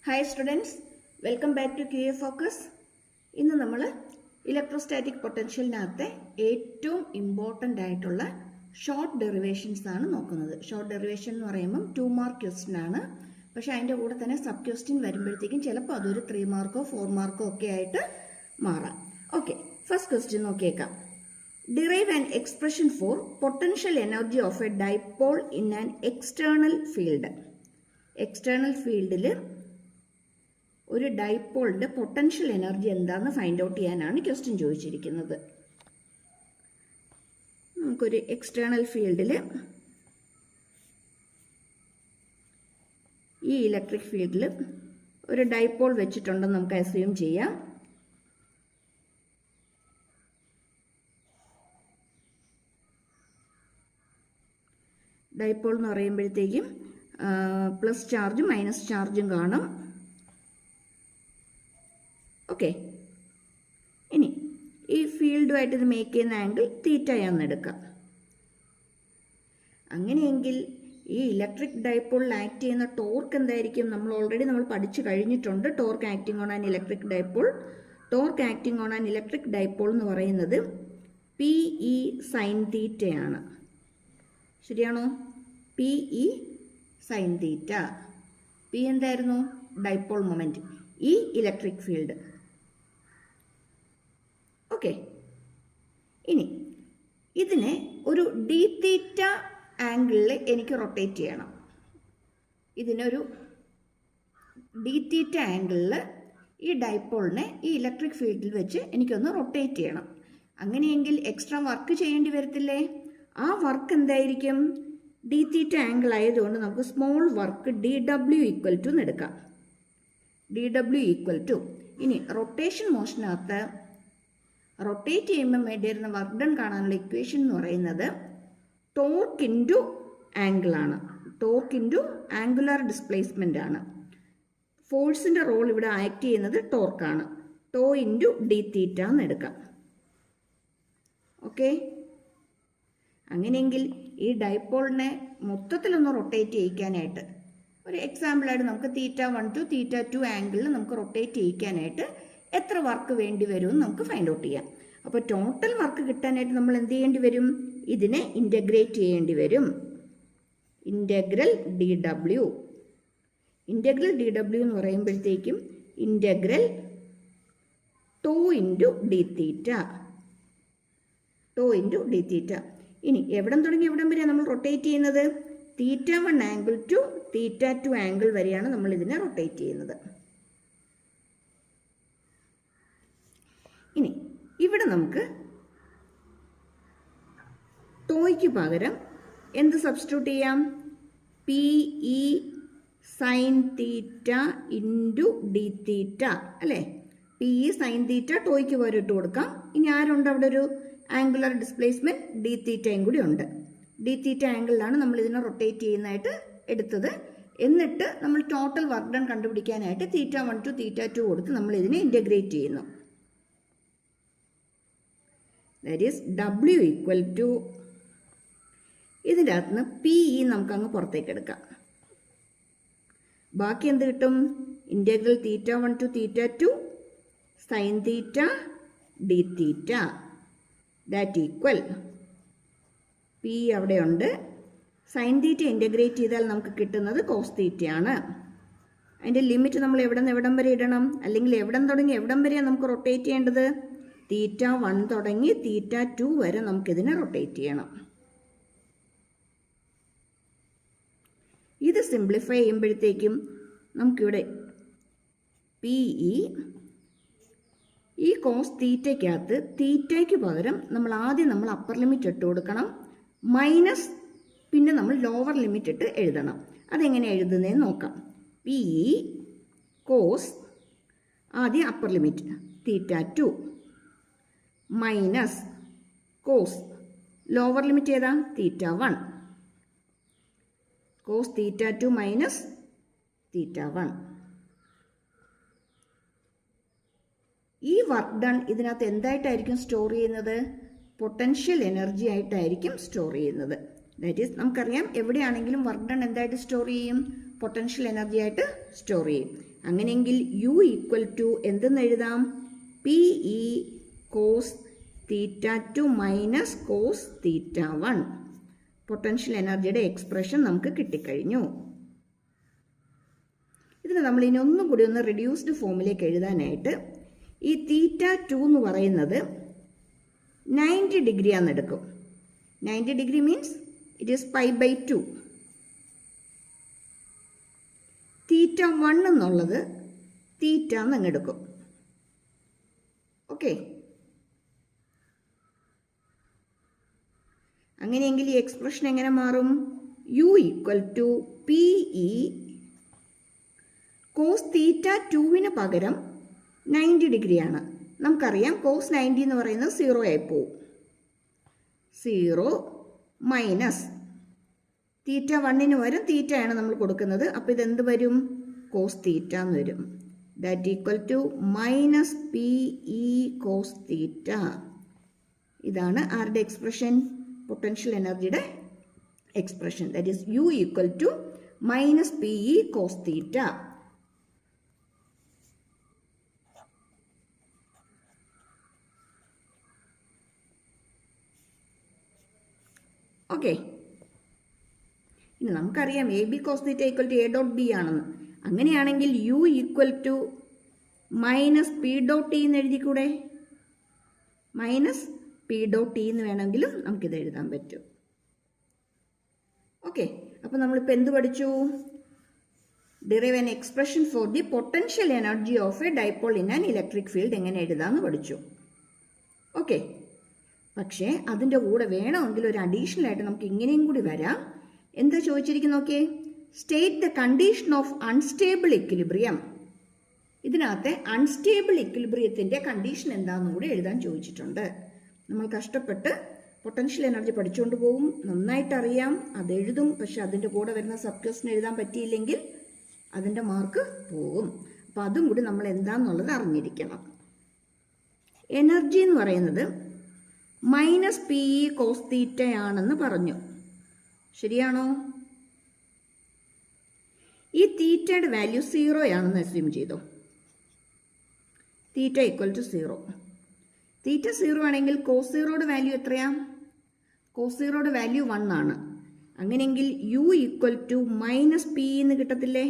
Hi students, welcome back to QA Focus. ഇന്ന് നമ്മൾ electrostatic പൊട്ടൻഷ്യലിനകത്തെ ഏറ്റവും ഇമ്പോർട്ടൻ്റ് ആയിട്ടുള്ള ഷോർട്ട് ഡെറിവേഷൻസ് ആണ് നോക്കുന്നത്. ഷോർട്ട് ഡെറിവേഷൻ എന്ന് പറയുമ്പം 2 മാർക്ക് ക്വസ്റ്റ്യൻ ആണ്. പക്ഷേ അതിൻ്റെ കൂടെ തന്നെ സബ് ക്വസ്റ്റ്യൻ വരുമ്പോഴത്തേക്കും ചിലപ്പോൾ അതൊരു 3 മാർക്കോ 4 മാർക്കോ ഒക്കെ ആയിട്ട് മാറാം. ഓക്കെ, ഫസ്റ്റ് ക്വസ്റ്റ്യൻ നോക്കിയേക്കാം. Derive an expression for potential energy of a dipole in an external field. External ഫീൽഡിൽ ഒരു ഡൈപോളിൻ്റെ പൊട്ടൻഷ്യൽ എനർജി എന്താണെന്ന് ഫൈൻഡ് ഔട്ട് ചെയ്യാനാണ് ക്വസ്റ്റ്യൻ ചോദിച്ചിരിക്കുന്നത്. നമുക്കൊരു എക്സ്റ്റേണൽ ഫീൽഡിൽ ഈ ഇലക്ട്രിക് ഫീൽഡിൽ ഒരു ഡൈപോൾ വെച്ചിട്ടുണ്ടെന്ന് നമുക്ക് അസ്യൂം ചെയ്യാം. ഡൈപോൾ എന്ന് പറയുമ്പോഴത്തേക്കും പ്ലസ് ചാർജും മൈനസ് ചാർജും കാണും. ഓക്കെ, ഇനി ഈ ഫീൽഡുമായിട്ട് ഇത് മേക്ക് ചെയ്യുന്ന ആംഗിൾ തീറ്റയാണെന്ന് എടുക്കാം. അങ്ങനെയെങ്കിൽ ഈ ഇലക്ട്രിക് ഡൈപോളിൽ ആക്ട് ചെയ്യുന്ന ടോർക്ക് എന്തായിരിക്കും? നമ്മൾ പഠിച്ചു കഴിഞ്ഞിട്ടുണ്ട്. Torque acting on an electric dipole. Torque acting on an electric dipole എന്ന് പറയുന്നത് PE സൈൻ തീറ്റയാണ്. ശരിയാണോ? PE സൈൻ തീറ്റ. പി എന്തായിരുന്നു? ഡൈപോൾ മൊമെന്റ്, ഈ ഇലക്ട്രിക് ഫീൽഡ്. ഓക്കെ, ഇനി ഇതിനെ ഒരു ഡി തീറ്റ ആംഗിളിൽ എനിക്ക് റൊട്ടേറ്റ് ചെയ്യണം. ഇതിനൊരു ഡി തീറ്റ ആംഗിളിൽ ഈ ഡൈപോളിനെ ഈ ഇലക്ട്രിക് ഫീൽഡിൽ വെച്ച് എനിക്കൊന്ന് റൊട്ടേറ്റ് ചെയ്യണം. അങ്ങനെയെങ്കിൽ എക്സ്ട്രാ വർക്ക് ചെയ്യേണ്ടി വരത്തില്ലേ? ആ വർക്ക് എന്തായിരിക്കും? ഡി തീറ്റ ആംഗിൾ ആയതുകൊണ്ട് നമുക്ക് small work DW equal to എന്ന് എടുക്കാം. DW ഈക്വൽ ടു, ഇനി റൊട്ടേഷൻ മോഷനകത്ത് റൊട്ടേറ്റ് ചെയ്യുമ്പോൾ വേണ്ടിയിരുന്ന വർക്ക് ഡൺ കാണാനുള്ള ഇക്വേഷൻ എന്ന് പറയുന്നത് ടോർക്ക് ഇൻറ്റു ആംഗിൾ ആണ്. ടോർക്ക് ഇൻറ്റു ആംഗുലാർ ഡിസ്പ്ലേസ്മെൻ്റ് ആണ്. ഫോഴ്സിൻ്റെ റോൾ ഇവിടെ ആക്ട് ചെയ്യുന്നത് ടോർക്കാണ്. ടോ ഇൻറ്റു ഡി തീറ്റ എന്ന് എടുക്കാം. ഓക്കെ, അങ്ങനെയെങ്കിൽ ഈ ഡൈപോളിനെ മൊത്തത്തിലൊന്ന് റൊട്ടേറ്റ് ചെയ്യിക്കാനായിട്ട് ഒരു എക്സാമ്പിളായിട്ട് നമുക്ക് θ1 to θ2 ആംഗിളിൽ നമുക്ക് റൊട്ടേറ്റ് ചെയ്യിക്കാനായിട്ട് എത്ര വർക്ക് വേണ്ടി വരുമെന്ന് നമുക്ക് ഫൈൻഡ് ഔട്ട് ചെയ്യാം. അപ്പോൾ ടോട്ടൽ വർക്ക് കിട്ടാനായിട്ട് നമ്മൾ എന്ത് ചെയ്യേണ്ടി വരും? ഇതിനെ ഇൻ്റഗ്രേറ്റ് ചെയ്യേണ്ടി വരും. Integral DW. ഇൻ്റഗ്രൽ DW എന്ന് പറയുമ്പോഴത്തേക്കും integral to into D theta. To into D തീറ്റ. ഇനി എവിടം തുടങ്ങി എവിടം വരെയാണ് നമ്മൾ റൊട്ടേറ്റ് ചെയ്യുന്നത്? θ1 ആംഗിൾ ടു θ2 ആംഗിൾ വരെയാണ് നമ്മൾ ഇതിനെ റൊട്ടേറ്റ് ചെയ്യുന്നത്. ഇനി ഇവിടെ നമുക്ക് ടോയ്ക്ക് പകരം എന്ത് സബ്സ്റ്റിറ്റ്യൂട്ട് ചെയ്യാം? PE sine theta into D theta അല്ലേ? PE സൈൻ തീറ്റ ടോയ്ക്ക് പകരം ഇട്ട് കൊടുക്കാം. ഇനി ആരുണ്ട് അവിടെ? ഒരു ആംഗുലർ ഡിസ്പ്ലേസ്മെൻറ്റ് ഡി തീറ്റയും കൂടി ഉണ്ട്. ഡി തീറ്റ ആംഗിളിലാണ് നമ്മൾ ഇതിനെ റൊട്ടേറ്റ് ചെയ്യുന്നതായിട്ട് എടുത്തത്. എന്നിട്ട് നമ്മൾ ടോട്ടൽ വർക്ക് ഡൺ കണ്ടുപിടിക്കാനായിട്ട് θ1 to θ2 കൊടുത്ത് നമ്മൾ ഇതിനെ ഇൻ്റഗ്രേറ്റ് ചെയ്യുന്നു. That is W equal to, ഇതിൻ്റെ അകത്ത് നിന്ന് PE നമുക്കങ്ങ് പുറത്തേക്ക് എടുക്കാം. ബാക്കി എന്ത് കിട്ടും? Integral θ1 to θ2 sine theta d theta. That equal P അവിടെയുണ്ട്. സൈൻ തീറ്റ ഇൻ്റഗ്രേറ്റ് ചെയ്താൽ നമുക്ക് കിട്ടുന്നത് കോസ് തീറ്റയാണ്. അതിൻ്റെ ലിമിറ്റ് നമ്മൾ എവിടെ നിന്ന് എവിടം വരെ ഇടണം? അല്ലെങ്കിൽ എവിടം തുടങ്ങി എവിടം വരെയാണ് നമുക്ക് റൊട്ടേറ്റ് ചെയ്യേണ്ടത്? θ1 തുടങ്ങി θ2 വരെ നമുക്കിതിനെ റൊട്ടേറ്റ് ചെയ്യണം. ഇത് സിംപ്ലിഫൈ ചെയ്യുമ്പോഴത്തേക്കും നമുക്കിവിടെ PE ഈ കോസ് തീറ്റയ്ക്കകത്ത് തീറ്റയ്ക്ക് പകരം നമ്മൾ ആദ്യം അപ്പർ ലിമിറ്റ് ഇട്ട് കൊടുക്കണം, മൈനസ് പിന്നെ നമ്മൾ ലോവർ ലിമിറ്റ് ഇട്ട് എഴുതണം. അതെങ്ങനെ എഴുതുന്നതെന്ന് നോക്കാം. PE കോസ് ആദ്യം upper limit θ2 minus cos lower limit ഏതാ? θ1. Cos θ2 minus θ1. ഈ വർക്ക് ഡൺ ഇതിനകത്ത് എന്തായിട്ടായിരിക്കും സ്റ്റോർ ചെയ്യുന്നത്? പൊട്ടൻഷ്യൽ എനർജി ആയിട്ടായിരിക്കും സ്റ്റോർ ചെയ്യുന്നത്. ദാറ്റ് ഈസ് നമുക്കറിയാം എവിടെയാണെങ്കിലും വർക്ക് ഡൺ എന്തായിട്ട് സ്റ്റോർ ചെയ്യും? പൊട്ടൻഷ്യൽ എനർജി ആയിട്ട് സ്റ്റോർ ചെയ്യും. അങ്ങനെയെങ്കിൽ യു ഈക്വൽ ടു എന്തെന്ന് എഴുതാം? P E cos theta 2 minus cos theta 1. Potential എനർജിയുടെ എക്സ്പ്രഷൻ നമുക്ക് കിട്ടിക്കഴിഞ്ഞു. ഇതിന് നമ്മൾ ഇനി ഒന്നും കൂടി ഒന്ന് റെഡ്യൂസ്ഡ് ഫോമിലേക്ക് എഴുതാനായിട്ട് ഈ തീറ്റ 2 എന്ന് പറയുന്നത് 90 ഡിഗ്രി ആണെന്ന് എടുക്കും. 90 ഡിഗ്രി മീൻസ് ഇറ്റ് ഈസ് π/2. തീറ്റ 1 എന്നുള്ളത് തീറ്റ എന്നങ്ങ് എടുക്കും. ഓക്കെ, അങ്ങനെയെങ്കിൽ ഈ എക്സ്പ്രഷൻ എങ്ങനെ മാറും? U equal to P E cos theta 2വിന് പകരം 90 ഡിഗ്രിയാണ്. നമുക്കറിയാം കോസ് 90 എന്ന് പറയുന്നത് 0 ആയി പോവും. 0 മൈനസ് തീറ്റ 1ന് പകരം തീറ്റയാണ് നമ്മൾ കൊടുക്കുന്നത്. അപ്പോൾ ഇതെന്ത് വരും? കോസ് തീറ്റ എന്ന് വരും. That equal to minus P E cos theta. ഇതാണ് ആരുടെ എക്സ്പ്രഷൻ? പൊട്ടൻഷ്യൽ എനർജിയുടെ expression. That is U equal to minus P E cos theta. Okay, ഇനി നമുക്കറിയാം A B cos theta equal to A dot B ആണെന്ന്. അങ്ങനെയാണെങ്കിൽ U equal to minus P dot T എന്ന് എഴുതിക്കൂടെ? Minus P dot T എന്ന് വേണമെങ്കിലും നമുക്കിത് എഴുതാൻ പറ്റും. ഓക്കെ, അപ്പോൾ നമ്മളിപ്പോൾ എന്ത് പഠിച്ചു? Derive an expression for the potential energy of A dipole in an electric field എങ്ങനെ എഴുതാമെന്ന് പഠിച്ചു. ഓക്കെ, പക്ഷേ അതിൻ്റെ കൂടെ വേണമെങ്കിൽ ഒരു അഡീഷണൽ ആയിട്ട് നമുക്ക് ഇങ്ങനെയും കൂടി വരാം. എന്താ ചോദിച്ചിരിക്കുന്നു നോക്കിയേ? State the condition of unstable equilibrium. ഇതിനകത്തെ അൺസ്റ്റേബിൾ ഇക്വിലിബ്രിയത്തിൻ്റെ കണ്ടീഷൻ എന്താണെന്നും കൂടി എഴുതാൻ ചോദിച്ചിട്ടുണ്ട്. നമ്മൾ കഷ്ടപ്പെട്ട് പൊട്ടൻഷ്യൽ എനർജി പഠിച്ചുകൊണ്ട് പോകും, നന്നായിട്ടറിയാം, അതെഴുതും. പക്ഷെ അതിൻ്റെ കൂടെ വരുന്ന സബ് ക്വസ്റ്റ്യൻ എഴുതാൻ പറ്റിയില്ലെങ്കിൽ അതിൻ്റെ മാർക്ക് പോകും. അപ്പോൾ അതും കൂടി നമ്മൾ എന്താണെന്നുള്ളത് അറിഞ്ഞിരിക്കണം. എനർജി എന്ന് പറയുന്നത് മൈനസ് പി ഇ കോസ് തീറ്റയാണെന്ന് പറഞ്ഞു. ശരിയാണോ? ഈ തീറ്റയുടെ വാല്യൂ 0 ആണെന്ന് അസ്യൂം ചെയ്തോ. തീറ്റ ഈക്വൽ ടു 0. തീറ്റ 0 ആണെങ്കിൽ കോസ് 0യുടെ വാല്യൂ എത്രയാ? കോസ് 0യുടെ വാല്യൂ 1 ആണ്. അങ്ങനെയെങ്കിൽ U equal to minus P എന്ന് കിട്ടത്തില്ലേ?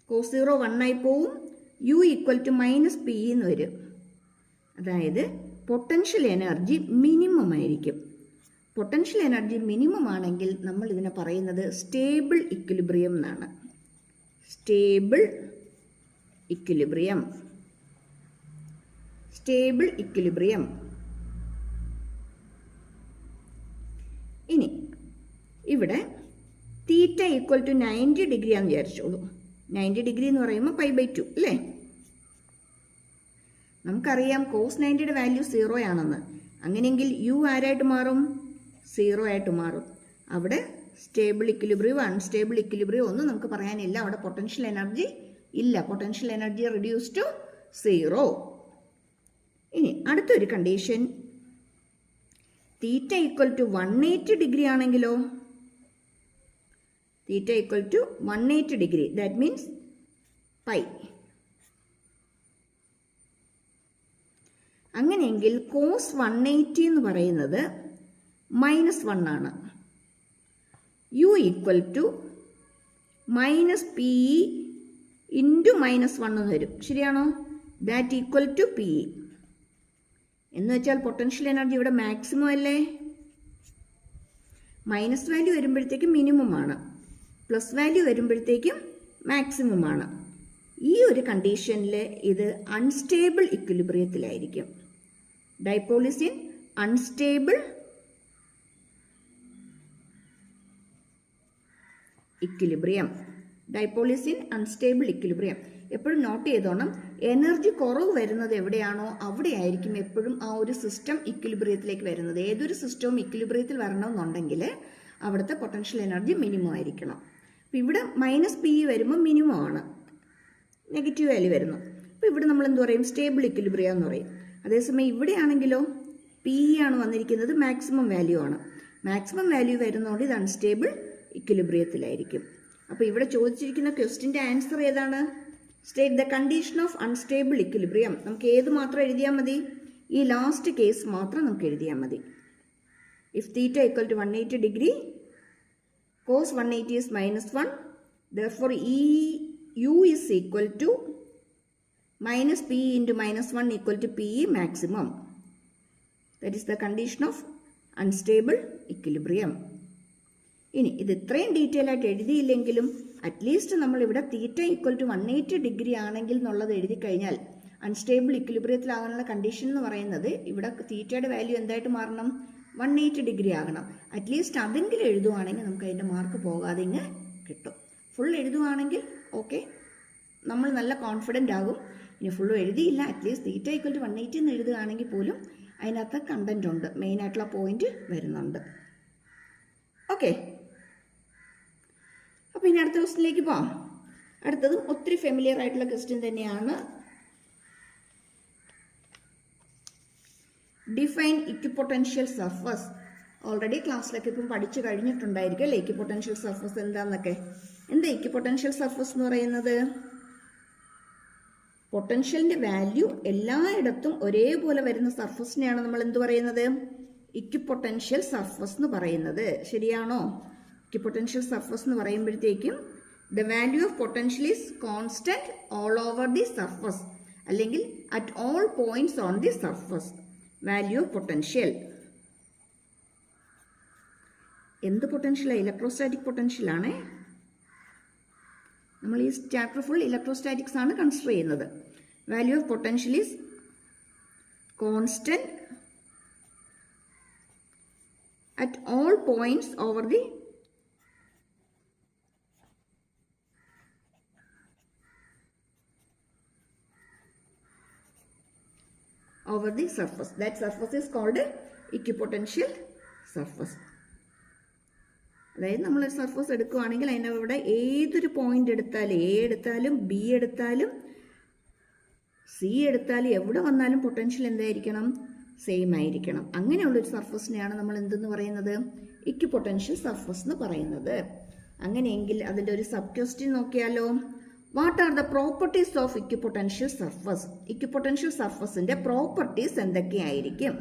കോസ് 0 1 ആയി പോവും. U equal to minus P എന്ന് വരും. അതായത് പൊട്ടൻഷ്യൽ എനർജി മിനിമം ആയിരിക്കും. പൊട്ടൻഷ്യൽ എനർജി മിനിമം ആണെങ്കിൽ നമ്മൾ ഇതിനെ പറയുന്നത് സ്റ്റേബിൾ ഇക്വിലിബ്രിയം എന്നാണ്. Stable equilibrium. Stable equilibrium. ഇനി ഇവിടെ തീറ്റ ഈക്വൽ ടു 90 ഡിഗ്രി ആണെന്ന് വിചാരിച്ചോളൂ. 90 ഡിഗ്രി എന്ന് പറയുമ്പോൾ π/2 അല്ലേ? നമുക്കറിയാം കോസ് 90യുടെ വാല്യൂ 0 ആണെന്ന്. അങ്ങനെയെങ്കിൽ യു ആരായിട്ട് മാറും? 0 ആയിട്ട് മാറും. അവിടെ സ്റ്റേബിൾ ഇക്വിലിബ്രിയം അൺസ്റ്റേബിൾ ഇക്വിലിബ്രിയം ഒന്നും നമുക്ക് പറയാനില്ല. അവിടെ പൊട്ടൻഷ്യൽ എനർജി ഇല്ല. Potential energy reduce to 0. ഇനി അടുത്തൊരു condition, theta equal to 180 degree ആണെങ്കിലോ? Theta equal to 180 degree, that means pi. അങ്ങനെയെങ്കിൽ കോസ് 180 എന്ന് പറയുന്നത് -1 ആണ്. U equal to minus P into -1 എന്ന് വരും. ശരിയാണോ? That equal to P. എന്ന് വെച്ചാൽ പൊട്ടൻഷ്യൽ എനർജി ഇവിടെ മാക്സിമം അല്ലേ? മൈനസ് വാല്യൂ വരുമ്പോഴത്തേക്കും മിനിമം ആണ്, പ്ലസ് വാല്യൂ വരുമ്പോഴത്തേക്കും മാക്സിമം ആണ്. ഈ ഒരു കണ്ടീഷനിൽ ഇത് അൺസ്റ്റേബിൾ ഇക്വിലിബ്രിയത്തിലായിരിക്കും. Dipole is in unstable equilibrium. Dipole is in unstable equilibrium. എപ്പോഴും നോട്ട് ചെയ്തോണം, എനർജി കുറവ് വരുന്നത് എവിടെയാണോ അവിടെ ആയിരിക്കും എപ്പോഴും ആ ഒരു സിസ്റ്റം ഇക്വിലിബ്രിയത്തിലേക്ക് വരുന്നത്. ഏതൊരു സിസ്റ്റവും ഇക്വിലിബ്രിയത്തിൽ വരണമെന്നുണ്ടെങ്കിൽ അവിടുത്തെ പൊട്ടൻഷ്യൽ എനർജി മിനിമം ആയിരിക്കണം. അപ്പോൾ ഇവിടെ -p വരുമ്പോൾ മിനിമം ആണ്, നെഗറ്റീവ് വാല്യൂ വരുന്നു. അപ്പോൾ ഇവിടെ നമ്മൾ എന്ത് പറയും? സ്റ്റേബിൾ ഇക്വിലിബ്രിയം എന്ന് പറയും. അതേസമയം ഇവിടെയാണെങ്കിലോ പി ആണ് വന്നിരിക്കുന്നത്, മാക്സിമം വാല്യൂ ആണ്. മാക്സിമം വാല്യൂ വരുന്നതുകൊണ്ട് ഇത് അൺസ്റ്റേബിൾ ഇക്വിലിബ്രിയത്തിലായിരിക്കും. അപ്പോൾ ഇവിടെ ചോദിച്ചിരിക്കുന്ന ക്വസ്റ്റിൻ്റെ ആൻസർ ഏതാണ്? State the condition of unstable equilibrium. നമുക്ക് ഏത് മാത്രം എഴുതിയാൽ മതി? ഈ ലാസ്റ്റ് കേസ് മാത്രം നമുക്ക് എഴുതിയാൽ മതി. If theta equal to 180 degree cos 180 is -1, therefore u is equal to minus p into -1 equal to pe maximum. That is the condition of unstable equilibrium. ഇനി ഇത് ഇത്രയും ഡീറ്റെയിൽ ആയിട്ട് എഴുതിയില്ലെങ്കിലും അറ്റ്ലീസ്റ്റ് നമ്മളിവിടെ തീറ്റ ഈക്വൽ ടു 180 ഡിഗ്രി ആണെങ്കിൽ എന്നുള്ളത് എഴുതി കഴിഞ്ഞാൽ unstable ഇക്വിലിബ്രിയത്തിലാകാനുള്ള condition എന്ന് പറയുന്നത് ഇവിടെ തീറ്റയുടെ വാല്യൂ എന്തായിട്ട് മാറണം? 180 ഡിഗ്രി ആകണം. അറ്റ്ലീസ്റ്റ് അതെങ്കിലും എഴുതുവാണെങ്കിൽ നമുക്ക് അതിൻ്റെ മാർക്ക് പോകാതെ ഇങ്ങ് കിട്ടും. ഫുൾ എഴുതുവാണെങ്കിൽ ഓക്കെ, നമ്മൾ നല്ല കോൺഫിഡൻ്റ് ആകും. ഇനി ഫുള്ളും എഴുതിയില്ല, അറ്റ്ലീസ്റ്റ് തീറ്റ ഈക്വൽ ടു 180 എന്ന് എഴുതുകയാണെങ്കിൽ പോലും അതിനകത്ത് കണ്ടന്റ് ഉണ്ട്, മെയിനായിട്ടുള്ള പോയിന്റ് വരുന്നുണ്ട്. ഓക്കെ, അപ്പോൾ ഇനി അടുത്ത ക്വസ്റ്റിനിലേക്ക് പോകാം. അടുത്തതും ഒത്തിരി ഫെമിലിയർ ആയിട്ടുള്ള ക്വസ്റ്റ്യൻ തന്നെയാണ്. Define equipotential surface. ഓൾറെഡി ക്ലാസ്സിലൊക്കെ ഇപ്പം പഠിച്ചു കഴിഞ്ഞിട്ടുണ്ടായിരിക്കും അല്ലേ ഇക്വിപൊട്ടൻഷ്യൽ സർഫസ് എന്താണെന്നൊക്കെ. എന്താ ഇക്വിപൊട്ടൻഷ്യൽ സർഫസ് എന്ന് പറയുന്നത്? പൊട്ടൻഷ്യലിൻ്റെ വാല്യൂ എല്ലായിടത്തും ഒരേപോലെ വരുന്ന സർഫസിനെയാണ് നമ്മൾ എന്ത് പറയുന്നത്? ഇക്വിപൊട്ടൻഷ്യൽ സർഫസ് എന്ന് പറയുന്നത്. ശരിയാണോ? ഇക്വിപൊട്ടൻഷ്യൽ സർഫസ് എന്ന് പറയുമ്പോഴത്തേക്കും the value of potential is constant all over the surface, അല്ലെങ്കിൽ at all points on the surface. Value of potential എന്ത് പൊട്ടൻഷ്യലാണ്? ഇലക്ട്രോസ്റ്റാറ്റിക് പൊട്ടൻഷ്യലാണ്. നമ്മൾ ഈ ചാപ്റ്റർ ഫുൾ ഇലക്ട്രോസ്റ്റാറ്റിക്സ് ആണ് കൺസിഡർ ചെയ്യുന്നത്. Value of potential is constant at all points over the surface. That surface is called equipotential surface. അതായത് നമ്മൾ surface എടുക്കുകയാണെങ്കിൽ അതിൻ്റെ ഇവിടെ ഏതൊരു പോയിന്റ് എടുത്താലും, എ എടുത്താലും ബി എടുത്താലും സി എടുത്താലും എവിടെ വന്നാലും പൊട്ടൻഷ്യൽ എന്തായിരിക്കണം? സെയിം ആയിരിക്കണം. അങ്ങനെയുള്ളൊരു സർഫസിനെയാണ് നമ്മൾ എന്തെന്ന് പറയുന്നത്? ഇക്വിപൊട്ടൻഷ്യൽ സർഫസ് എന്ന് പറയുന്നത്. അങ്ങനെയെങ്കിൽ അതിൻ്റെ ഒരു സബ് ക്വസ്റ്റ്യൻ നോക്കിയാലോ. What are the properties of equipotential surface? Equipotential സർഫസിന്റെ പ്രോപ്പർട്ടീസ് എന്തൊക്കെയായിരിക്കും?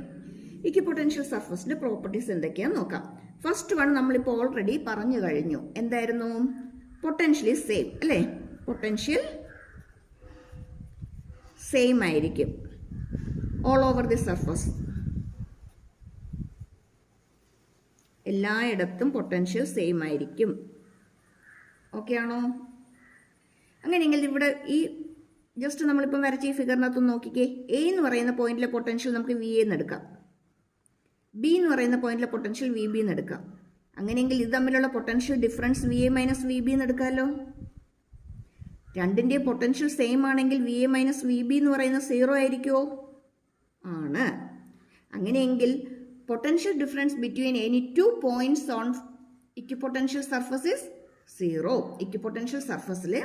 ഇക്വിപൊട്ടൻഷ്യൽ സർഫസിന്റെ പ്രോപ്പർട്ടീസ് എന്തൊക്കെയാണെന്ന് നോക്കാം. ഫസ്റ്റ് വൺ നമ്മളിപ്പോൾ ഓൾറെഡി പറഞ്ഞു കഴിഞ്ഞു. എന്തായിരുന്നു? പൊട്ടൻഷ്യൽ ഈസ് സെയിം അല്ലേ? പൊട്ടൻഷ്യൽ സെയിം ആയിരിക്കും ഓൾ ഓവർ ദി സർഫസ്. എല്ലായിടത്തും പൊട്ടൻഷ്യൽ സെയിം ആയിരിക്കും. ഓക്കെ ആണോ? അങ്ങനെയെങ്കിൽ ഇവിടെ ഈ ജസ്റ്റ് നമ്മളിപ്പം വരച്ച ഈ ഫിഗറിനകത്തൊന്ന് നോക്കിക്കേ. എ എന്ന് പറയുന്ന പോയിന്റിലെ പൊട്ടൻഷ്യൽ നമുക്ക് വി എന്ന് എടുക്കാം, ബി എന്ന് പറയുന്ന പോയിന്റിലെ പൊട്ടൻഷ്യൽ വി ബി എന്ന് എടുക്കാം. അങ്ങനെയെങ്കിൽ ഇത് തമ്മിലുള്ള potential difference V A minus V B എന്ന് എടുക്കാമല്ലോ. രണ്ടിൻ്റെ പൊട്ടൻഷ്യൽ സെയിം ആണെങ്കിൽ V A minus V B എന്ന് പറയുന്നത് 0 ആയിരിക്കുമോ? ആണ്. അങ്ങനെയെങ്കിൽ potential difference between any two points on equipotential surface is 0. Equipotential സർഫസിൽ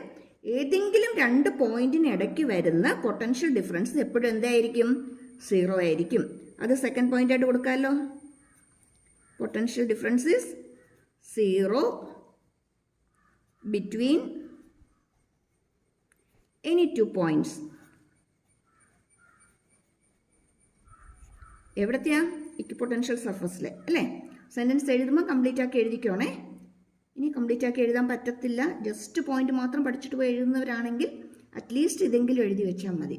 ഏതെങ്കിലും രണ്ട് പോയിന്റിന് ഇടയ്ക്ക് വരുന്ന പൊട്ടൻഷ്യൽ ഡിഫറൻസ് എപ്പോഴും എന്തായിരിക്കും? 0 ആയിരിക്കും. അത് സെക്കൻഡ് പോയിന്റ് ആയിട്ട് കൊടുക്കാമല്ലോ. Potential difference is 0 between any two points. എവിടത്തെയാ? ഇക്വിപൊട്ടൻഷ്യൽ സർഫസിൽ അല്ലേ? സെന്റൻസ് എഴുതുമ്പോൾ കംപ്ലീറ്റ് ആക്കി എഴുതിക്കോണേ. ഇനി കംപ്ലീറ്റ് ആക്കി എഴുതാൻ പറ്റത്തില്ല, ജസ്റ്റ് പോയിന്റ് മാത്രം പഠിച്ചിട്ട് പോയി എഴുതുന്നവരാണെങ്കിൽ അറ്റ്ലീസ്റ്റ് ഇതെങ്കിലും എഴുതി വെച്ചാൽ മതി.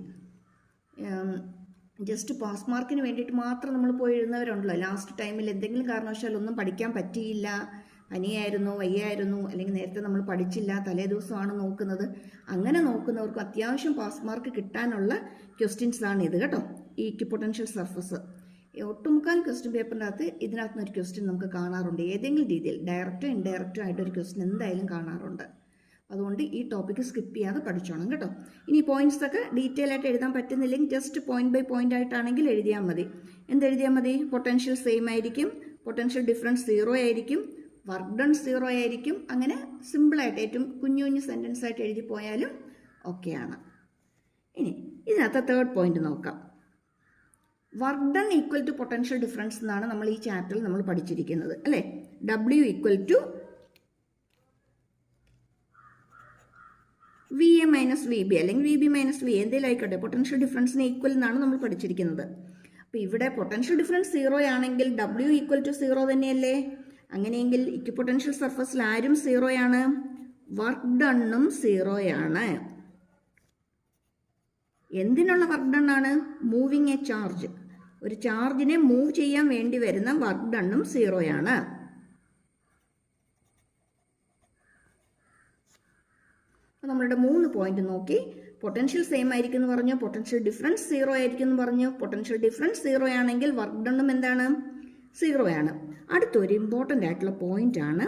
ജസ്റ്റ് പാസ് മാർക്കിന് വേണ്ടിയിട്ട് മാത്രം നമ്മൾ പോയി എഴുതുന്നവരുണ്ടല്ലോ. ലാസ്റ്റ് ടൈമിൽ എന്തെങ്കിലും കാരണവശാൽ ഒന്നും പഠിക്കാൻ പറ്റിയില്ല, പനിയായിരുന്നു, വയ്യായിരുന്നു, അല്ലെങ്കിൽ നേരത്തെ നമ്മൾ പഠിച്ചില്ല, തലേ ദിവസമാണ് നോക്കുന്നത്, അങ്ങനെ നോക്കുന്നവർക്ക് അത്യാവശ്യം പാസ് മാർക്ക് കിട്ടാനുള്ള ക്വസ്റ്റ്യൻസ് ആണ് ഇത് കേട്ടോ. ഈ ഇക്വിപൊട്ടൻഷ്യൽ സർഫസ് ഒട്ടുമുക്കാൽ ക്വസ്റ്റ്യൻ പേപ്പറിൻ്റെ അകത്ത് ഇതിനകത്ത് ഒരു ക്വസ്റ്റ്യൻ നമുക്ക് കാണാറുണ്ട്. ഏതെങ്കിലും രീതിയിൽ ഡയറക്റ്റോ ഇൻഡയറക്റ്റോ ആയിട്ടൊരു ക്വസ്റ്റ്യൻ എന്തായാലും കാണാറുണ്ട്. അതുകൊണ്ട് ഈ ടോപ്പിക്ക് സ്കിപ്പ് ചെയ്യാതെ പഠിച്ചോണം കേട്ടോ. ഇനി പോയിന്റ്സ് ഒക്കെ ഡീറ്റെയിൽ ആയിട്ട് എഴുതാൻ പറ്റുന്നില്ലെങ്കിൽ ജസ്റ്റ് പോയിന്റ് ബൈ പോയിന്റ് ആയിട്ടാണെങ്കിൽ എഴുതിയാൽ മതി. എന്തെഴുതിയാൽ മതി? പൊട്ടൻഷ്യൽ സെയിം ആയിരിക്കും, പൊട്ടൻഷ്യൽ ഡിഫറൻസ് 0 ആയിരിക്കും, വർക്ക് ഡൺ 0 ആയിരിക്കും. അങ്ങനെ സിമ്പിളായിട്ട് ഏറ്റവും കുഞ്ഞു കുഞ്ഞു സെൻറ്റൻസ് ആയിട്ട് എഴുതി പോയാലും ഓക്കെയാണ്. ഇനി ഇതിനകത്ത് തേർഡ് പോയിന്റ് നോക്കാം. Work done equal to potential difference എന്നാണ് നമ്മൾ ഈ ചാപ്റ്ററിൽ നമ്മൾ പഠിച്ചിരിക്കുന്നത് അല്ലേ? W equal to V A minus V B അല്ലെങ്കിൽ വി ബി മൈനസ് വി എന്തെങ്കിലും ആയിക്കോട്ടെ, പൊട്ടൻഷ്യൽ ഡിഫറൻസിന് ഈക്വൽ എന്നാണ് നമ്മൾ പഠിച്ചിരിക്കുന്നത്. അപ്പോൾ ഇവിടെ പൊട്ടൻഷ്യൽ ഡിഫറൻസ് 0 ആണെങ്കിൽ W ഈക്വൽ ടു 0 തന്നെയല്ലേ? അങ്ങനെയെങ്കിൽ ഇക്വിപൊട്ടൻഷ്യൽ സർഫസിൽ ആരും 0 ആണ്, വർക്ക് ഡണ്ണും 0 ആണ്. എന്തിനുള്ള വർക്ക് ഡൺ ആണ്? Moving A charge. ഒരു ചാർജിനെ മൂവ് ചെയ്യാൻ വേണ്ടി വരുന്ന വർക്ക് ഡണ്ണും 0 ആണ്. നമ്മളുടെ 3 പോയിന്റ് നോക്കി. പൊട്ടൻഷ്യൽ സെയിം ആയിരിക്കും എന്ന് പറഞ്ഞു, പൊട്ടൻഷ്യൽ ഡിഫറൻസ് 0 ആയിരിക്കും എന്ന് പറഞ്ഞു. പൊട്ടൻഷ്യൽ ഡിഫറൻസ് 0 ആണെങ്കിൽ വർക്ക് ഡണ്ണും എന്താണ്? 0 ആണ്. അടുത്തൊരു ഇമ്പോർട്ടൻ്റ് ആയിട്ടുള്ള പോയിന്റ് ആണ്,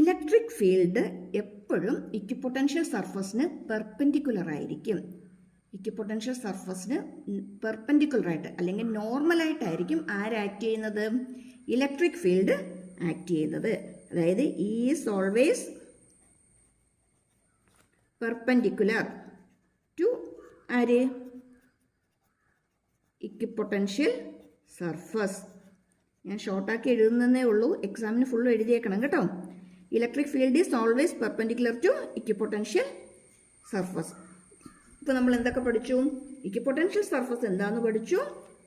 ഇലക്ട്രിക് ഫീൽഡ് എപ്പോഴും ഇക്വിപൊട്ടൻഷ്യൽ സർഫസിന് പെർപെൻഡിക്കുലർ ആയിരിക്കും. ഇക്വിപൊട്ടൻഷ്യൽ സർഫസിന് പെർപെൻഡിക്കുലർ ആയിട്ട് അല്ലെങ്കിൽ നോർമലായിട്ടായിരിക്കും ആക്ട് ചെയ്യുന്നത്? ഇലക്ട്രിക് ഫീൽഡ് ആക്ട് ചെയ്യുന്നത്. അതായത് E is always perpendicular to ആര്? Equipotential surface. ഞാൻ ഷോർട്ടാക്കി എഴുതുന്നതേ ഉള്ളൂ, എക്സാമിന് ഫുള്ള് എഴുതിയേക്കണം കേട്ടോ. Electric field is always perpendicular to equipotential surface. ഇപ്പോൾ നമ്മൾ എന്തൊക്കെ പഠിച്ചു? ഇക്വിപൊട്ടൻഷ്യൽ സർഫസ് എന്താണെന്ന് പഠിച്ചു,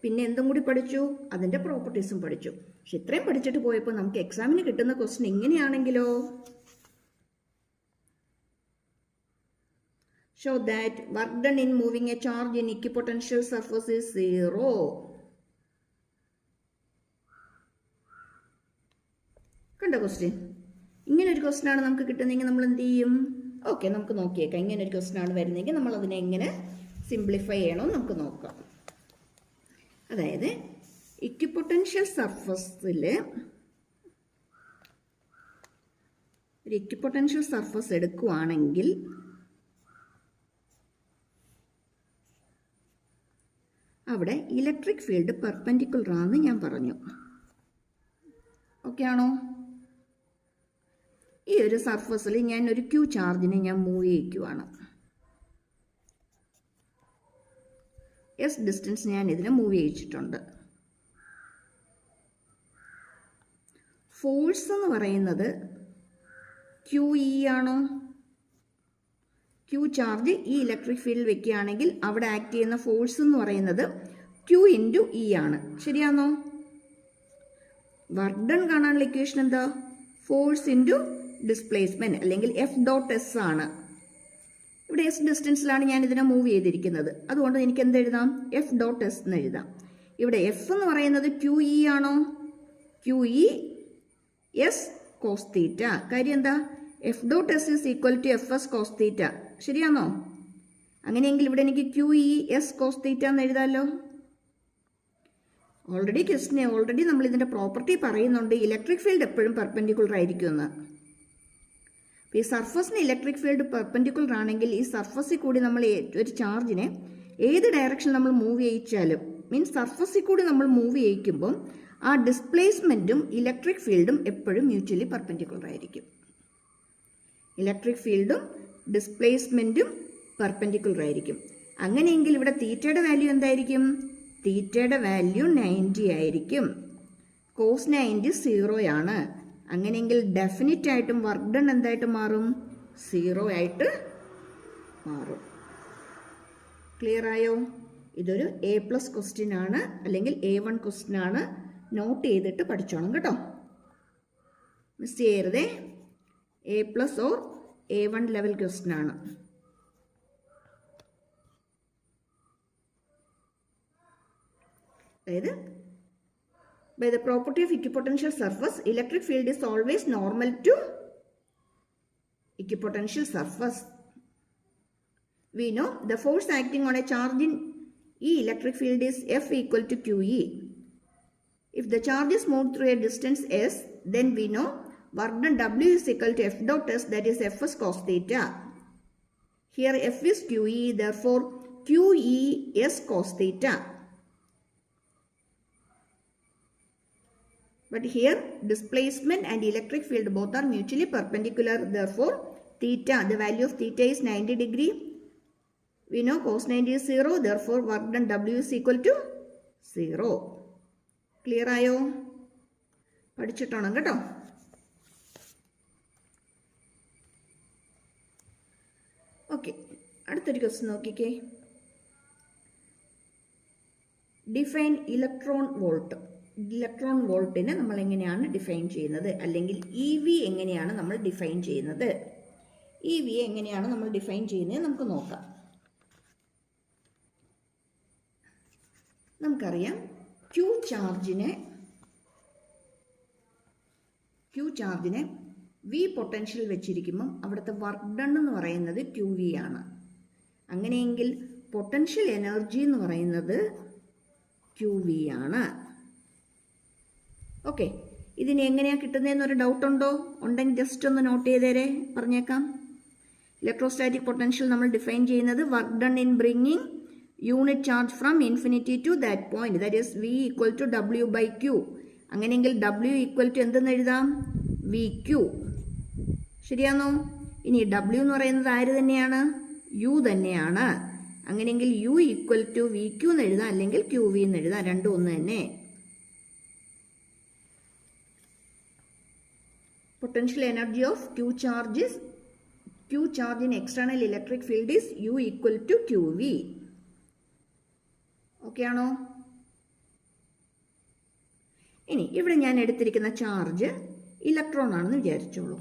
പിന്നെ എന്തും കൂടി പഠിച്ചു, അതിൻ്റെ പ്രോപ്പർട്ടീസും പഠിച്ചു. പക്ഷെ ഇത്രയും പഠിച്ചിട്ട് പോയപ്പോൾ നമുക്ക് എക്സാമിന് കിട്ടുന്ന question ഇങ്ങനെയാണെങ്കിലോ, show that work done in moving a charge in equipotential surface is 0. കണ്ടോ ക്വസ്റ്റ്യൻ? ഇങ്ങനെ ഒരു ക്വസ്റ്റ്യൻ ആണ് നമുക്ക് കിട്ടുന്നതെങ്കിൽ നമ്മൾ എന്ത് ചെയ്യും? ഓക്കെ, നമുക്ക് നോക്കിയേക്കാം. ഇങ്ങനെ ഒരു ക്വസ്റ്റ്യൻ ആണ് വരുന്നതെങ്കിൽ നമ്മൾ അതിനെ എങ്ങനെ സിംപ്ലിഫൈ ചെയ്യണമെന്ന് നമുക്ക് നോക്കാം. അതായത് ഇക്വിപൊട്ടൻഷ്യൽ സർഫസിൽ ഒരു ഇക്വിപൊട്ടൻഷ്യൽ സർഫസ് എടുക്കുവാണെങ്കിൽ അവിടെ ഇലക്ട്രിക് ഫീൽഡ് പെർപെൻഡിക്കുലർ ആണെന്ന് ഞാൻ പറഞ്ഞു. ഓക്കെ ആണോ? ഈ ഒരു സർഫസിൽ ഞാൻ ഒരു ക്യൂ ചാർജിനെ ഞാൻ മൂവ് ചെയ്യിക്കുവാണ്. എസ് ഡിസ്റ്റൻസ് ഞാൻ ഇതിനെ മൂവ് ചെയ്യിച്ചിട്ടുണ്ട്. ഫോഴ്സ് എന്ന് പറയുന്നത് QE ആണോ? ക്യൂ ചാർജ് ഈ ഇലക്ട്രിക് ഫീൽഡ് വെക്കുകയാണെങ്കിൽ അവിടെ ആക്ട് ചെയ്യുന്ന ഫോഴ്സ് എന്ന് പറയുന്നത് Q ഇൻറ്റു E ആണ്. ശരിയാണോ? വർക്ക് ഡൺ കാണാനുള്ള ഇക്വേഷൻ എന്താ? ഫോഴ്സ് ഇൻറ്റു ഡിസ്പ്ലേസ്മെൻറ്റ് അല്ലെങ്കിൽ F.S ആണ്. ഇവിടെ S ഡിസ്റ്റൻസിലാണ് ഞാൻ ഇതിനെ മൂവ് ചെയ്തിരിക്കുന്നത്. അതുകൊണ്ട് എനിക്ക് എന്ത് എഴുതാം? F.S എന്ന് എഴുതാം. ഇവിടെ F എന്ന് പറയുന്നത് QE ആണോ? QE S cos തീറ്റ. കാര്യം എന്താ? F.S is equal to Fs cos തീറ്റ. ശരിയാണോ? അങ്ങനെയെങ്കിൽ ഇവിടെ എനിക്ക് QE S cos തീറ്റ എന്ന് എഴുതാമല്ലോ. ഓൾറെഡി നമ്മൾ ഇതിൻ്റെ പ്രോപ്പർട്ടി പറയുന്നുണ്ട്, ഇലക്ട്രിക് ഫീൽഡ് എപ്പോഴും പെർപെൻഡിക്കുലർ ആയിരിക്കുമെന്ന്. ഈ സർഫസിന് ഇലക്ട്രിക് ഫീൽഡ് പെർപെൻഡിക്കുലർ ആണെങ്കിൽ ഈ സർഫസിൽ കൂടി നമ്മൾ ഒരു ചാർജിനെ ഏത് ഡയറക്ഷൻ നമ്മൾ മൂവ് ചെയ്യിച്ചാലും, മീൻസ് സർഫസിൽ കൂടി നമ്മൾ മൂവ് ചെയ്യിക്കുമ്പം ആ ഡിസ്പ്ലേസ്മെൻറ്റും ഇലക്ട്രിക് ഫീൽഡും എപ്പോഴും മ്യൂച്വലി പെർപെൻഡിക്കുലർ ആയിരിക്കും. ഇലക്ട്രിക് ഫീൽഡും ഡിസ്പ്ലേസ്മെൻറ്റും പെർപെൻഡിക്കുലർ ആയിരിക്കും. അങ്ങനെയെങ്കിൽ ഇവിടെ തീറ്റയുടെ വാല്യൂ എന്തായിരിക്കും? തീറ്റയുടെ വാല്യൂ 90 ആയിരിക്കും. കോസ് 90 0 ആണ്. അങ്ങനെയെങ്കിൽ ഡെഫിനിറ്റ് ആയിട്ടും വർക്ക് ഡൺ എന്തായിട്ട് മാറും? 0 ആയിട്ട് മാറും. ക്ലിയർ ആയോ? ഇതൊരു A+ ക്വസ്റ്റ്യൻ ആണ്, അല്ലെങ്കിൽ A1 ക്വസ്റ്റ്യൻ ആണ്. നോട്ട് ചെയ്തിട്ട് പഠിച്ചോണം കേട്ടോ, മിസ് ചെയ്യരുതേ. A+ or A1 level question ആണ്. അതായത് by the property of equipotential surface, electric field is always normal to equipotential surface. We know the force acting on a charge in E electric field is F equal to QE. If the charge is moved through a distance S, then we know work done W is equal to F.S, that is Fs cos theta. Here F is QE, therefore QE S cos theta. But here displacement and electric field both are mutually perpendicular, therefore theta, the value of theta is 90 degree. We know cos 90 is 0, therefore work done W is equal to 0. Clear ആയോ? പഠിച്ചിട്ടോണം കേട്ടോ. Okay, അടുത്തൊരു question നോക്കിക്കേ. Define electron volt. Electron വോൾട്ടിനെ നമ്മൾ എങ്ങനെയാണ് define ചെയ്യുന്നത്, അല്ലെങ്കിൽ E V എങ്ങനെയാണ് നമ്മൾ ഡിഫൈൻ ചെയ്യുന്നത്? ഇ വി എങ്ങനെയാണ് നമ്മൾ ഡിഫൈൻ ചെയ്യുന്നത് നമുക്ക് നോക്കാം. നമുക്കറിയാം ക്യൂ ചാർജിനെ വി പൊട്ടൻഷ്യൽ വെച്ചിരിക്കുമ്പം അവിടുത്തെ വർക്ക് ഡൺ എന്ന് പറയുന്നത് ക്യൂ വി ആണ്. അങ്ങനെയെങ്കിൽ പൊട്ടൻഷ്യൽ എനർജി എന്ന് പറയുന്നത് ക്യൂ വി ആണ്. ഓക്കെ, ഇതിന് എങ്ങനെയാണ് കിട്ടുന്നതെന്നൊരു ഡൗട്ട് ഉണ്ടോ? ഉണ്ടെങ്കിൽ ജസ്റ്റ് ഒന്ന് നോട്ട് ചെയ്തേരെ, പറഞ്ഞേക്കാം. ഇലക്ട്രോസ്റ്റാറ്റിക് പൊട്ടൻഷ്യൽ നമ്മൾ ഡിഫൈൻ ചെയ്യുന്നത് work done in bringing unit charge from infinity to that point, that is V equal to W by Q. അങ്ങനെയെങ്കിൽ ഡബ്ല്യു ഈക്വൽ ടു എന്തെന്ന് എഴുതാം? V Q. ശരിയാണോ? ഇനി ഡബ്ല്യു എന്ന് പറയുന്നത് ആര് തന്നെയാണ്? യു തന്നെയാണ്. അങ്ങനെയെങ്കിൽ U equal to V Q എന്ന് എഴുതാം, അല്ലെങ്കിൽ ക്യൂ വി എന്ന് എഴുതാം, രണ്ടും ഒന്ന് തന്നെ. Potential energy of Q charge in external electric field is U equal to Q V. Okay ആണോ? ഇനി ഇവിടെ ഞാൻ എടുത്തിരിക്കുന്ന ചാർജ് ഇലക്ട്രോൺ ആണെന്ന് വിചാരിച്ചോളൂ.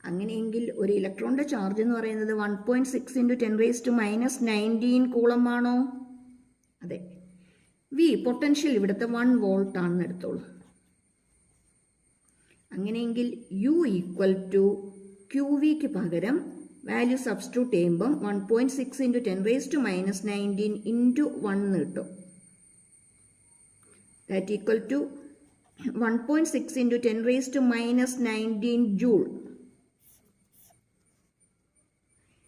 അങ്ങനെയെങ്കിൽ ഒരു ഇലക്ട്രോണിന്റെ ചാർജ് എന്ന് പറയുന്നത് 1.6 × 10⁻⁻19 കൂളം ആണോ? അതെ. വി പൊട്ടൻഷ്യൽ ഇവിടുത്തെ 1 വോൾട്ട് ആണെന്ന് എടുത്തോളൂ. അങ്ങനെയെങ്കിൽ യു ഈക്വൽ ടു ക്യൂ വിക്ക് പകരം വാല്യൂ സബ്സ്റ്റിറ്റ്യൂട്ട് ചെയ്യുമ്പം 1.6 × 10⁻⁻19 × 1 എന്ന് കിട്ടും. That equal to 1.6 × 10⁻⁻19 joule.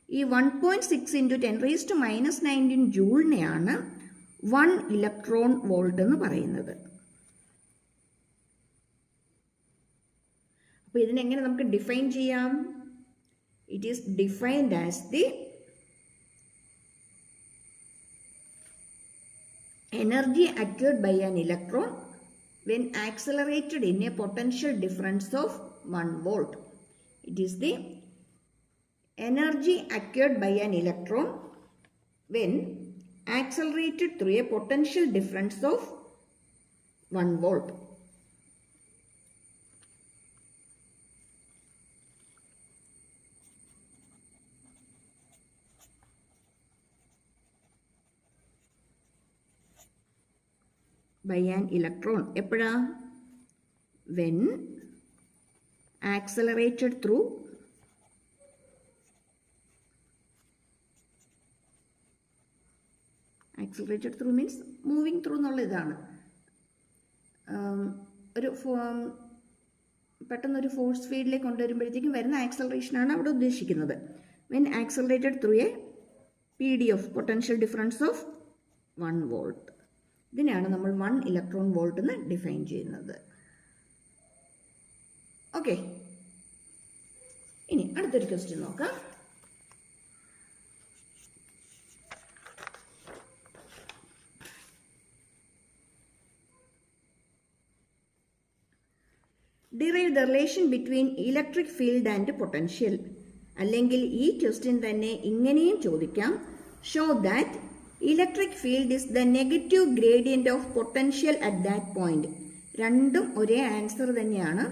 ഈ 1.6 × 10⁻⁻19 ജൂളിനെയാണ് 1 ഇലക്ട്രോൺ വോൾട്ട് എന്ന് പറയുന്നത്. അപ്പോൾ ഇതിനെങ്ങനെ നമുക്ക് ഡിഫൈൻ ചെയ്യാം? It is defined as the energy acquired by an electron when accelerated in a potential difference of 1 volt. It is the energy acquired by an electron when accelerated through a potential difference of 1 volt. By an electron എപ്പോഴാ? when accelerated through means moving through എന്നുള്ള ഇതാണ്. ഒരു പെട്ടെന്നൊരു force ഫീൽഡിലേക്ക് കൊണ്ടുവരുമ്പോഴത്തേക്കും വരുന്ന ആക്സലറേഷനാണ് അവിടെ ഉദ്ദേശിക്കുന്നത്. when accelerated through a PDF potential difference of 1 volt. ഇതിനെയാണ് നമ്മൾ 1 ഇലക്ട്രോൺ വോൾട്ട് എന്ന് ഡിഫൈൻ ചെയ്യുന്നത്. ഓക്കെ, ഇനി അടുത്തൊരു ക്വസ്റ്റ്യൻ നോക്കാം. Derive the relation between electric field and potential. അല്ലെങ്കിൽ ഈ ക്വസ്റ്റ്യൻ തന്നെ ഇങ്ങനെയും ചോദിക്കാം. Show that electric field is the negative gradient of potential at that point. രണ്ടും ഒരേ ആൻസർ തന്നെയാണ്.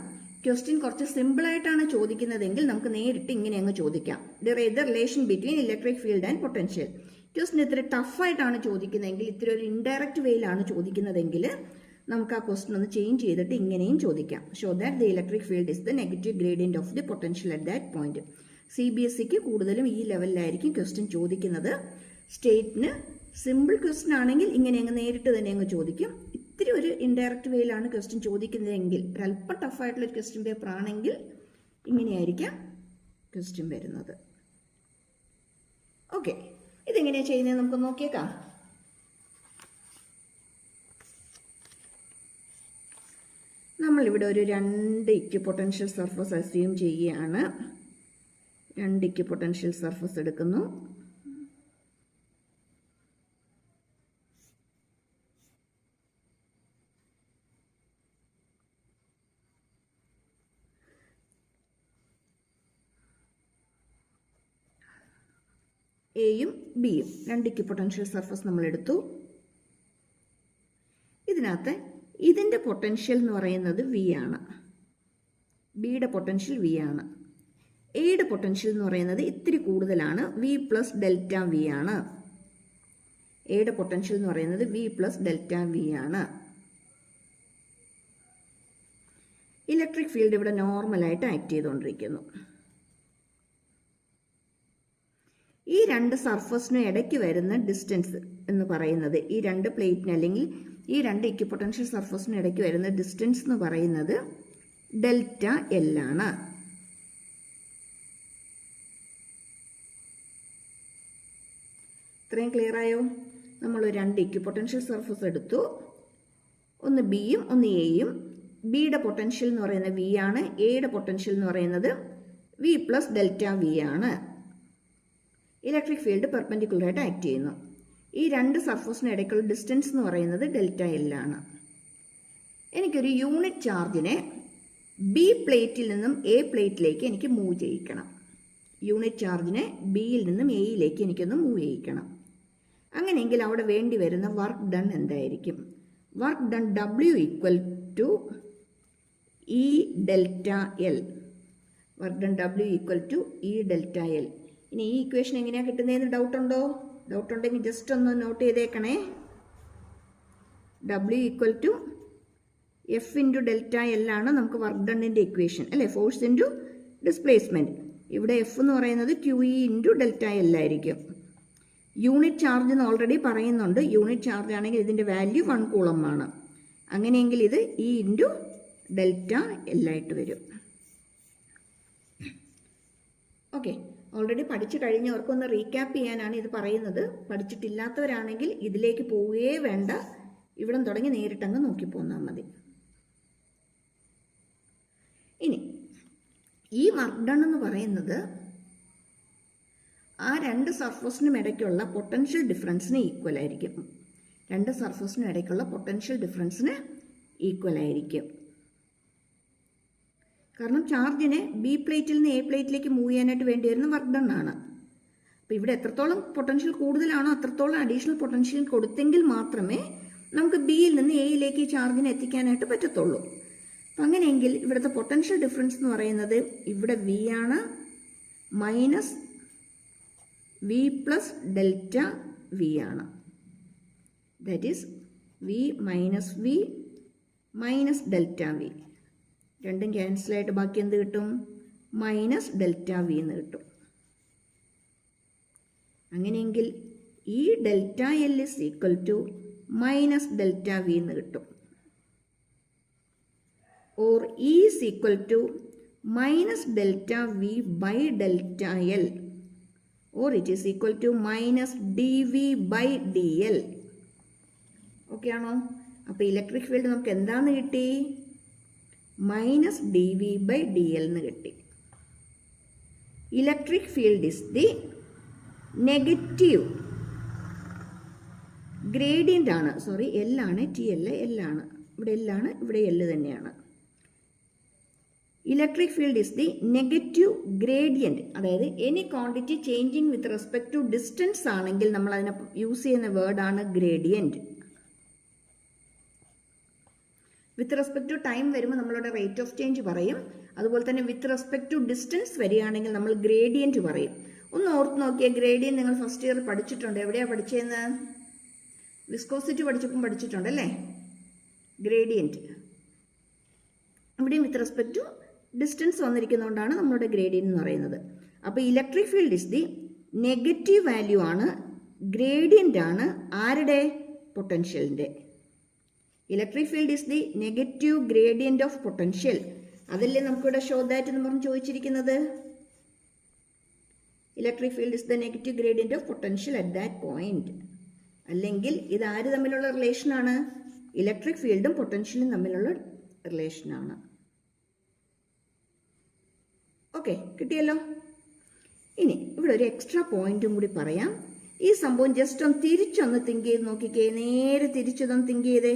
ക്വസ്റ്റ്യൻ കുറച്ച് സിമ്പിളായിട്ടാണ് ചോദിക്കുന്നതെങ്കിൽ നമുക്ക് നേരിട്ട് ഇങ്ങനെ അങ്ങ് ചോദിക്കാം. Derive the relation between electric field and potential. Question ഇത്തിരി ടഫായിട്ടാണ് ചോദിക്കുന്നതെങ്കിൽ, ഇത്തിരി ഒരു ഇൻഡയറക്റ്റ് വേയിലാണ് ചോദിക്കുന്നതെങ്കിൽ നമുക്ക് ആ ക്വസ്റ്റ്യൻ ഒന്ന് ചേഞ്ച് ചെയ്തിട്ട് ഇങ്ങനെയും ചോദിക്കാം. Show that the electric field is the negative gradient of the potential at that point. CBSEക്ക് കൂടുതലും ഈ ലെവലിലായിരിക്കും ക്വസ്റ്റ്യൻ ചോദിക്കുന്നത്. സ്റ്റേറ്റിന് സിമ്പിൾ ക്വസ്റ്റ്യൻ ആണെങ്കിൽ ഇങ്ങനെ അങ്ങ് നേരിട്ട് തന്നെ അങ്ങ് ചോദിക്കും. ഇത്തിരി ഒരു ഇൻഡയറക്റ്റ് വേയിലാണ് ക്വസ്റ്റ്യൻ ചോദിക്കുന്നതെങ്കിൽ, ഒരല്പം ടഫായിട്ടുള്ളൊരു ക്വസ്റ്റ്യൻ പേപ്പർ ആണെങ്കിൽ ഇങ്ങനെയായിരിക്കാം ക്വസ്റ്റ്യൻ വരുന്നത്. ഓക്കെ, ഇതെങ്ങനെയാണ് ചെയ്യുന്നത് നമുക്ക് നോക്കിയേക്കാം. നമ്മളിവിടെ ഒരു 2 ഇക്വിപൊട്ടൻഷ്യൽ സർഫസ് അസ്യൂം ചെയ്യുകയാണ്. 2 ഇക്വിപൊട്ടൻഷ്യൽ സർഫസ് എടുക്കുന്നു. എയും ബിയും, രണ്ട് ഇക്വിപൊട്ടൻഷ്യൽ സർഫസ് നമ്മൾ എടുത്തു. ഇതിനകത്ത് ഇതിൻ്റെ പൊട്ടൻഷ്യൽ എന്ന് പറയുന്നത് വി ആണ്, ബിയുടെ പൊട്ടൻഷ്യൽ വി ആണ്. എയുടെ പൊട്ടൻഷ്യൽ എന്ന് പറയുന്നത് ഇത്തിരി കൂടുതലാണ്, വി പ്ലസ് ഡെൽറ്റ വി ആണ്. എയുടെ പൊട്ടൻഷ്യൽ എന്ന് പറയുന്നത് വി പ്ലസ് ഡെൽറ്റ വി ആണ്. ഇലക്ട്രിക് ഫീൽഡ് ഇവിടെ നോർമലായിട്ട് ആക്ട് ചെയ്തുകൊണ്ടിരിക്കുന്നു. ഈ രണ്ട് സർഫസിനും ഇടയ്ക്ക് വരുന്ന ഡിസ്റ്റൻസ് എന്ന് പറയുന്നത്, ഈ രണ്ട് പ്ലേറ്റിന് അല്ലെങ്കിൽ ഈ രണ്ട് ഇക്വിപൊട്ടൻഷ്യൽ സർഫസിനും ഇടയ്ക്ക് വരുന്ന ഡിസ്റ്റൻസ് എന്ന് പറയുന്നത് ഡെൽറ്റ എൽ ആണ്. ഇത്രയും ക്ലിയർ ആയോ? നമ്മൾ രണ്ട് ഇക്വിപൊട്ടൻഷ്യൽ സർഫസ് എടുത്തു, ഒന്ന് ബിയും ഒന്ന് എയും. ബിയുടെ പൊട്ടൻഷ്യൽ എന്ന് പറയുന്നത് വി ആണ്, എയുടെ പൊട്ടൻഷ്യൽ എന്ന് പറയുന്നത് വി പ്ലസ് ഡെൽറ്റ വി ആണ്. ഇലക്ട്രിക് ഫീൽഡ് പെർപെൻഡിക്കുലറായിട്ട് ആക്ട് ചെയ്യുന്നു. ഈ രണ്ട് സർഫസിന് ഇടയ്ക്കുള്ള ഡിസ്റ്റൻസ് എന്ന് പറയുന്നത് ഡെൽറ്റ എൽ ആണ്. എനിക്കൊരു യൂണിറ്റ് ചാർജിനെ ബി പ്ലേറ്റിൽ നിന്നും എ പ്ലേറ്റിലേക്ക് എനിക്ക് മൂവ് ചെയ്യിക്കണം. യൂണിറ്റ് ചാർജിനെ ബിയിൽ നിന്നും എയിലേക്ക് എനിക്കൊന്ന് മൂവ് ചെയ്യിക്കണം. അങ്ങനെയെങ്കിൽ അവിടെ വേണ്ടി വരുന്ന വർക്ക് ഡൺ എന്തായിരിക്കും? Work done W equal to E delta L. Work done W equal to E delta L. ഇനി ഈ ഇക്വേഷൻ എങ്ങനെയാണ് കിട്ടുന്നതെന്ന് ഡൗട്ട് ഉണ്ടോ? ഡൗട്ട് ഉണ്ടെങ്കിൽ ജസ്റ്റ് ഒന്ന് നോട്ട് ചെയ്തേക്കണേ. W equal to F into delta L ആണ് നമുക്ക് വർക്ക് ഡണ്ണിൻ്റെ ഇക്വേഷൻ അല്ലേ, ഫോഴ്സ് ഇൻറ്റു ഡിസ്പ്ലേസ്മെൻറ്റ്. ഇവിടെ എഫ് എന്ന് പറയുന്നത് Q E into delta L ആയിരിക്കും. യൂണിറ്റ് ചാർജ് എന്ന് ഓൾറെഡി പറയുന്നുണ്ട്. യൂണിറ്റ് ചാർജ് ആണെങ്കിൽ ഇതിൻ്റെ വാല്യൂ 1 കൂളം ആണ്. അങ്ങനെയെങ്കിൽ ഇത് ഇ ഇൻറ്റു ഡെൽറ്റ എൽ ആയിട്ട് വരും. ഓക്കെ, ഓൾറെഡി പഠിച്ചു കഴിഞ്ഞവർക്കൊന്ന് റീക്യാപ്പ് ചെയ്യാനാണ് ഇത് പറയുന്നത്. പഠിച്ചിട്ടില്ലാത്തവരാണെങ്കിൽ ഇതിലേക്ക് പോവുകയേ വേണ്ട, ഇവിടം തുടങ്ങി നേരിട്ടങ്ങ് നോക്കി പോന്നാൽ മതി. ഇനി ഈ വർക്ക് ഡൺ എന്ന് പറയുന്നത് ആ രണ്ട് സർഫസിനും ഇടയ്ക്കുള്ള പൊട്ടൻഷ്യൽ ഡിഫറൻസിന് ഈക്വൽ ആയിരിക്കും. രണ്ട് സർഫസിനും ഇടയ്ക്കുള്ള പൊട്ടൻഷ്യൽ ഡിഫറൻസിന് ഈക്വൽ ആയിരിക്കും. കാരണം ചാർജിനെ ബി പ്ലേറ്റിൽ നിന്ന് എ പ്ലേറ്റിലേക്ക് മൂവ് ചെയ്യാനായിട്ട് വേണ്ടി വരുന്ന വർക്ക് ഡൺ ആണ്. അപ്പോൾ ഇവിടെ എത്രത്തോളം പൊട്ടൻഷ്യൽ കൂടുതലാണോ അത്രത്തോളം അഡീഷണൽ പൊട്ടൻഷ്യൽ കൊടുത്തെങ്കിൽ മാത്രമേ നമുക്ക് ബിയിൽ നിന്ന് എയിലേക്ക് ചാർജിനെ എത്തിക്കാനായിട്ട് പറ്റത്തുള്ളൂ. അപ്പം അങ്ങനെയെങ്കിൽ ഇവിടുത്തെ പൊട്ടൻഷ്യൽ ഡിഫറൻസ് എന്ന് പറയുന്നത് ഇവിടെ വി ആണ്, minus V plus delta V ആണ്. That is V minus V minus delta V. രണ്ടും ക്യാൻസലായിട്ട് ബാക്കി എന്ത് കിട്ടും? മൈനസ് ഡെൽറ്റ വി എന്ന് കിട്ടും. അങ്ങനെയെങ്കിൽ ഈ delta L is equal to minus delta V എന്ന് കിട്ടും. Or E is equal to minus delta V by delta L, or it is equal to minus D V by D L. Okay ആണോ? അപ്പോൾ electric field നമുക്ക് എന്താണെന്ന് കിട്ടി? Minus D V by D L എന്ന് കിട്ടി. Electric field is the negative gradient ആണ്. Sorry, L ആണ്, T അല്ല, എൽ ആണ്. ഇവിടെ എൽ ആണ്, ഇവിടെ എൽ തന്നെയാണ്. Electric field is the negative gradient. അതായത് any quantity changing with respect to distance ആണെങ്കിൽ നമ്മൾ അതിനെ യൂസ് ചെയ്യുന്ന വേർഡാണ് gradient. With respect to time വരുമ്പോൾ നമ്മളുടെ റേറ്റ് ഓഫ് ചേഞ്ച് പറയും. അതുപോലെ തന്നെ വിത്ത് റെസ്പെക്ട് ടു ഡിസ്റ്റൻസ് വരികയാണെങ്കിൽ നമ്മൾ ഗ്രേഡിയൻറ്റ് പറയും. ഒന്ന് ഓർത്ത് നോക്കിയ ഗ്രേഡിയൻറ്റ് നിങ്ങൾ ഫസ്റ്റ് ഇയർ പഠിച്ചിട്ടുണ്ട്. എവിടെയാണ് പഠിച്ചതെന്ന്? വിസ്കോസിറ്റി പഠിച്ചപ്പം പഠിച്ചിട്ടുണ്ടല്ലേ ഗ്രേഡിയൻറ്റ്. ഇവിടെയും വിത്ത് റെസ്പെക്ട് ടു ഡിസ്റ്റൻസ് വന്നിരിക്കുന്നതുകൊണ്ടാണ് നമ്മളുടെ ഗ്രേഡിയൻറ്റ് എന്ന് പറയുന്നത്. അപ്പോൾ electric field is the negative value ആണ്, ഗ്രേഡിയൻ്റ് ആണ് ആരുടെ? പൊട്ടൻഷ്യലിൻ്റെ. Electric field is the negative gradient of potential. അതല്ലേ നമുക്കിവിടെ ഷോ ദാറ്റ് എന്ന് പറഞ്ഞ് ചോദിച്ചിരിക്കുന്നത്. Electric field is the negative gradient of potential at that point. അല്ലെങ്കിൽ ഇത് ആര് തമ്മിലുള്ള റിലേഷനാണ്? ഇലക്ട്രിക് ഫീൽഡും പൊട്ടൻഷ്യലും തമ്മിലുള്ള റിലേഷനാണ്. ഓക്കെ, കിട്ടിയല്ലോ. ഇനി ഇവിടെ ഒരു എക്സ്ട്രാ പോയിന്റും കൂടി പറയാം. ഈ സംഭവം ജസ്റ്റ് ഒന്ന് തിരിച്ചൊന്ന് തിങ്ക് ചെയ്ത് നോക്കിക്കേ. നേരെ തിരിച്ചൊന്ന് തിങ്ക് ചെയ്തേ.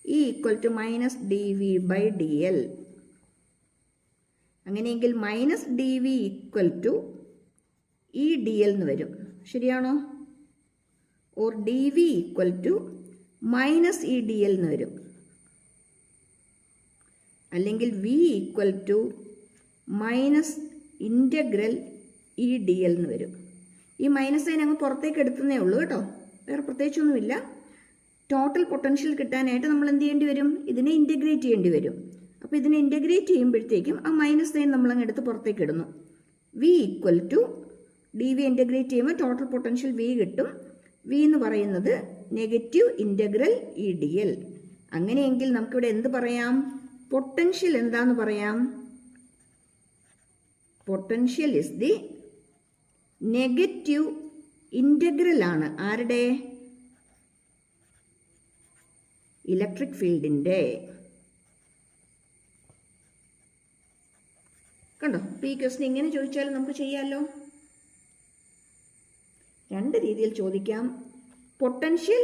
E equal to minus D V by D L. അങ്ങനെയെങ്കിൽ minus D V equal to E D L എന്ന് വരും. ശരിയാണോ? Or D V equal to minus E D L എന്ന് വരും. അല്ലെങ്കിൽ V equal to minus integral E D L എന്ന് വരും. ഈ മൈനസ് സൈൻ അങ്ങ് പുറത്തേക്ക് എടുത്തതേ ഉള്ളൂ കേട്ടോ, വേറെ പ്രത്യേകിച്ചൊന്നുമില്ല. ടോട്ടൽ പൊട്ടൻഷ്യൽ കിട്ടാനായിട്ട് നമ്മൾ എന്ത് ചെയ്യേണ്ടി വരും? ഇതിനെ ഇൻ്റഗ്രേറ്റ് ചെയ്യേണ്ടി വരും. അപ്പോൾ ഇതിനെ ഇൻ്റഗ്രേറ്റ് ചെയ്യുമ്പോഴത്തേക്കും ആ മൈനസ് സൈൻ നമ്മളങ്ങ് എടുത്ത് പുറത്തേക്ക് ഇടുന്നു. V equal to D V integrate ചെയ്യുമ്പോൾ ടോട്ടൽ പൊട്ടൻഷ്യൽ വി കിട്ടും. വി എന്ന് പറയുന്നത് negative integral E D L. അങ്ങനെയെങ്കിൽ നമുക്കിവിടെ എന്ത് പറയാം? പൊട്ടൻഷ്യൽ എന്താന്ന് പറയാം? Potential is the negative integral ആണ്. ആരുടെ? ഇലക്ട്രിക് ഫീൽഡിൻ്റെ. കണ്ടോ? അപ്പോൾ ഈ ക്വസ്റ്റ്യൻ ഇങ്ങനെ ചോദിച്ചാലും നമുക്ക് ചെയ്യാമല്ലോ. രണ്ട് രീതിയിൽ ചോദിക്കാം. Potential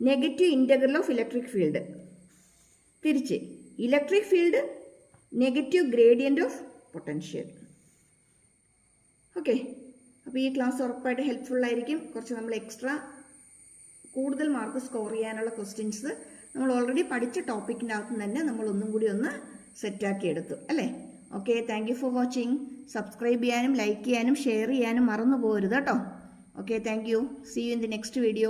negative integral of electric field, തിരിച്ച് electric field negative gradient of potential. Okay, അപ്പോൾ ഈ ക്ലാസ് ഉറപ്പായിട്ട് ഹെൽപ്ഫുൾ ആയിരിക്കും. കുറച്ച് നമ്മൾ എക്സ്ട്രാ കൂടുതൽ മാർക്ക് സ്കോർ ചെയ്യാനുള്ള ക്വസ്റ്റ്യൻസ് നമ്മൾ ഓൾറെഡി പഠിച്ച ടോപ്പിക്കിൻ്റെ അകത്ത് തന്നെ നമ്മൾ ഒന്നും കൂടി ഒന്ന് സെറ്റാക്കി എടുത്തു അല്ലേ? Okay, thank you for watching. Subscribe ചെയ്യാനും ലൈക്ക് ചെയ്യാനും ഷെയർ ചെയ്യാനും മറന്നു പോകരുത് കേട്ടോ. Okay, thank you. See you in the next video.